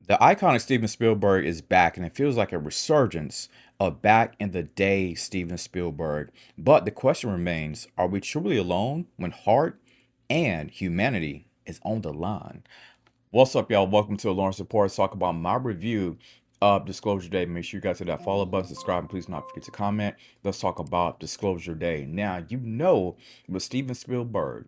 The iconic Steven Spielberg is back, and it feels like a resurgence of back in the day Steven Spielberg. But the question remains, are we truly alone when heart and humanity is on the line? What's up, y'all? Welcome to Lawrence Reports. Talk about my review of Disclosure Day. Make sure you guys hit that follow button, subscribe, and please not forget to comment. Let's talk about Disclosure Day. Now, with Steven Spielberg,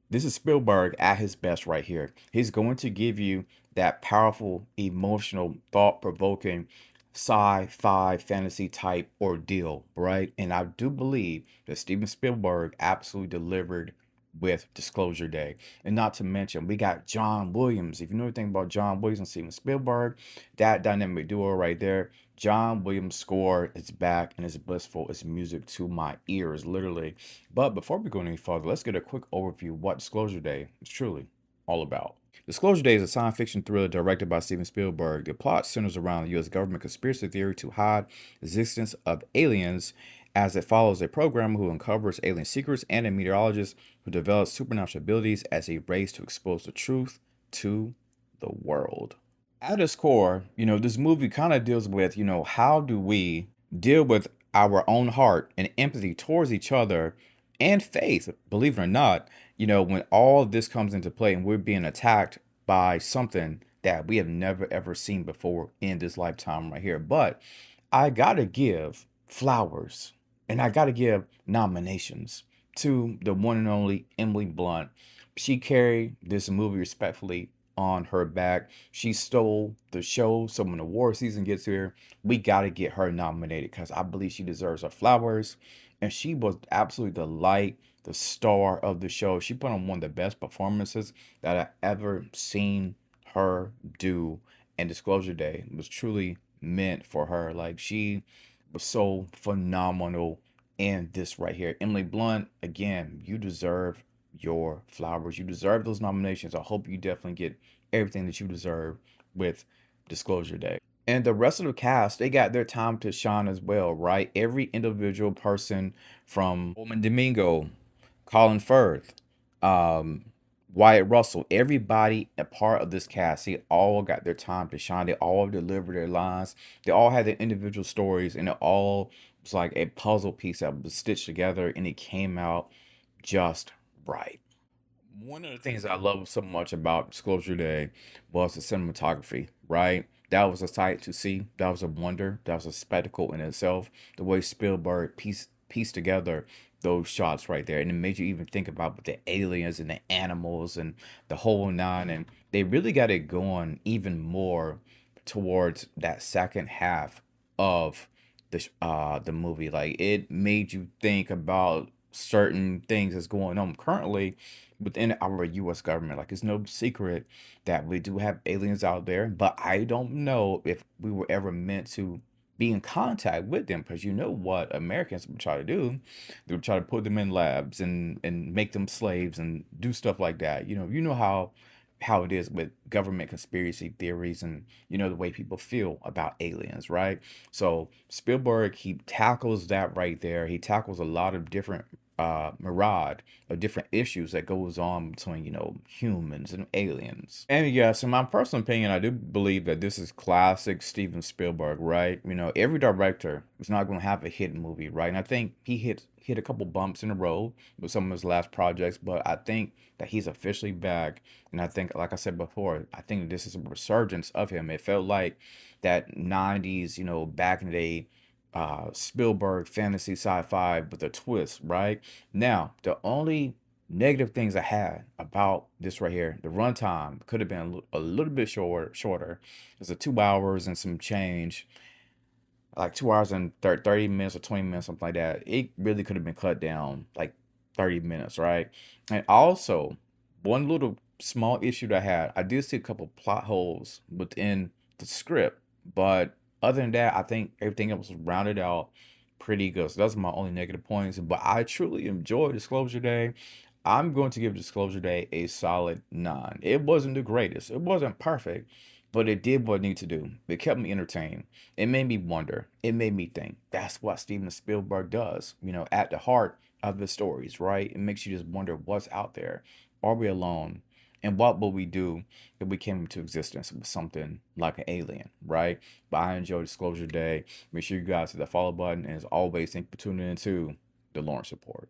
this is Spielberg at his best right here. He's going to give you that powerful, emotional, thought-provoking sci-fi fantasy type ordeal, right? And I do believe that Steven Spielberg absolutely delivered with Disclosure Day. And not to mention, we got John Williams. If you know anything about John Williams and Steven Spielberg, that dynamic duo right there, John Williams' score is back and it's blissful. It's music to my ears, literally. But before we go any further, let's get a quick overview of what Disclosure Day is truly all about. Disclosure Day is a science fiction thriller directed by Steven Spielberg. The plot centers around the U.S. government conspiracy theory to hide the existence of aliens, as it follows a programmer who uncovers alien secrets and a meteorologist who develops supernatural abilities as they race to expose the truth to the world. At its core, this movie kind of deals with, how do we deal with our own heart and empathy towards each other and faith, believe it or not, when all of this comes into play and we're being attacked by something that we have never ever seen before in this lifetime right here. But I gotta give flowers and I gotta give nominations to the one and only Emily Blunt. She carried this movie respectfully on her back. She stole the show. So when the award season gets here, we got to get her nominated because I believe she deserves her flowers. And she was absolutely the light, the star of the show. She put on one of the best performances that I ever seen her do. And Disclosure Day was truly meant for her. Like, she was so phenomenal in this right here. Emily Blunt, again, you deserve your flowers. You deserve those nominations. I hope you definitely get everything that you deserve with Disclosure Day. And the rest of the cast, they got their time to shine as well, right? Every individual person from Colman Domingo, Colin Firth, um, Wyatt Russell, everybody a part of this cast, they all got their time to shine. They all delivered their lines. They all had their individual stories, and it all was like a puzzle piece that was stitched together, and it came out just right. One of the things I love so much about Disclosure Day was the cinematography, right? That was a sight to see. That was a wonder. That was a spectacle in itself. The way Spielberg pieced together those shots right there. And it made you even think about with the aliens and the animals and the whole nine. And they really got it going even more towards that second half of the movie. Like, it made you think about certain things that's going on currently within our US government. Like, it's no secret that we do have aliens out there, but I don't know if we were ever meant to be in contact with them, because you know what Americans would try to do. They would try to put them in labs and make them slaves and do stuff like that. You know how it is with government conspiracy theories and the way people feel about aliens, right? So Spielberg, he tackles that right there. He tackles a lot of different myriad of different issues that goes on between humans and aliens. And yes, in my personal opinion, I do believe that this is classic Steven Spielberg, right? Every director is not going to have a hit movie, right? And I think he hit a couple bumps in the road with some of his last projects, but I think that he's officially back. And I think, like I said before, I think this is a resurgence of him. It felt like that 90s, back in the day, Spielberg fantasy sci-fi with a twist, right? Now, the only negative things I had about this right here, the runtime could have been a little bit shorter. It's a 2 hours and some change, like 2 hours and 30 minutes or 20 minutes, something like that. It really could have been cut down like 30 minutes, right? And also, one little small issue that I had, I did see a couple plot holes within the script, but other than that, I think everything else was rounded out pretty good. So that's my only negative points. But I truly enjoyed Disclosure Day. I'm going to give Disclosure Day a solid 9. It wasn't the greatest. It wasn't perfect, but it did what it needed to do. It kept me entertained. It made me wonder. It made me think. That's what Steven Spielberg does, at the heart of his stories, right? It makes you just wonder what's out there. Are we alone? And what will we do if we came into existence with something like an alien, right? But I enjoy Disclosure Day. Make sure you guys hit that follow button. And as always, thank you for tuning in to the Lawrence Report.